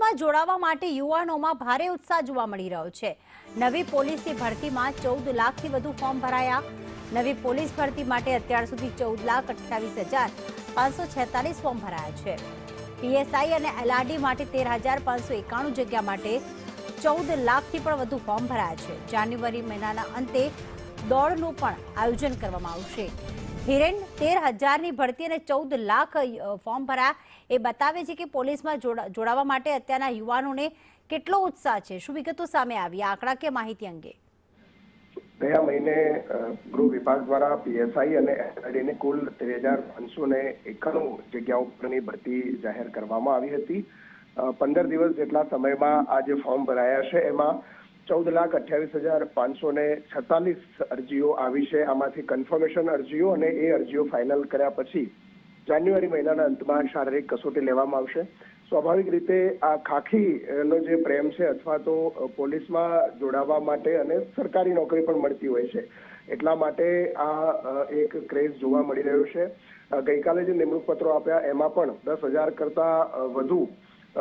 પોલીસમાં જોડાવા માટે યુવાનોમાં ભારે ઉત્સાહ જોવા મળી રહ્યો છે। નવી પોલીસની ભરતીમાં 14 લાખથી વધુ ફોર્મ ભરાયા। નવી પોલીસ ભરતી માટે અત્યાર સુધી 14,28,546 ફોર્મ ભરાયા છે। પીએસઆઈ અને એલઆરડી માટે 13,591 જગ્યા માટે 14 લાખથી પણ વધુ ફોર્મ ભરાયા છે। જાન્યુઆરી મહિનાના અંતે દોડનું પણ આયોજન કરવામાં આવશે। હિરેન 13,000ની ભરતી અને 14 લાખ ફોર્મ ભરાયા એ બતાવે છે કે પોલીસમાં જોડાવા માટે અત્યારના યુવાનોને કેટલો ઉત્સાહ છે। શું વિગતો સામે આવી આંકડાકીય માહિતી અંગે? ગયા મહિને ગૃહ વિભાગ દ્વારા પીએસઆઈ અને એલઆરડીની કુલ 13,591 જગ્યાઓ પરની ભરતી જાહેર કરવામાં આવી હતી। 15 દિવસ જેટલા સમયમાં આ જે ફોર્મ ભરાયા છે એમાં 14,28,546 અરજીઓ આવી છે। આમાંથી કન્ફર્મેશન અરજીઓ અને એ અરજીઓ ફાઇનલ કર્યા પછી જાન્યુઆરી મહિનાના અંતમાં શારીરિક કસોટી લેવામાં આવશે। સ્વાભાવિક રીતે આ ખાખીનો જે પ્રેમ છે અથવા તો પોલીસમાં જોડાવા માટે અને સરકારી નોકરી પણ મળતી હોય છે એટલા માટે આ એક ક્રેઝ જોવા મળી રહ્યો છે। ગઈકાલે જે નિમણૂક પત્રો આપ્યા એમાં પણ 10,000 કરતા વધુ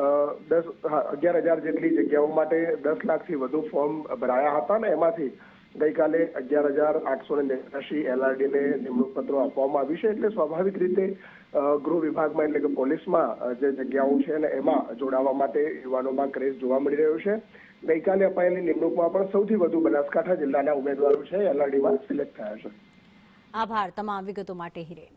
11,000 જેટલી જગ્યાઓ માટે 10 લાખથી વધુ ફોર્મ ભરાયા હતા ને એમાંથી ગઈકાલે 11,889 એલઆરડીને નિમણૂક પત્રો આપવામાં આવ્યું છે। એટલે સ્વાભાવિક રીતે ગૃહ વિભાગમાં એટલે કે પોલીસમાં જે જગ્યાઓ છે ને એમાં જોડાવા માટે યુવાનોમાં ક્રેઝ જોવા મળી રહ્યો છે। ગઈકાલે અપાયેલી નિમણૂકમાં પણ સૌથી વધુ બનાસકાંઠા જિલ્લાના ઉમેદવારો છે એલઆરડીમાં સિલેક્ટ થયા છે। આભાર તમામ વિગતો માટે હિરેન।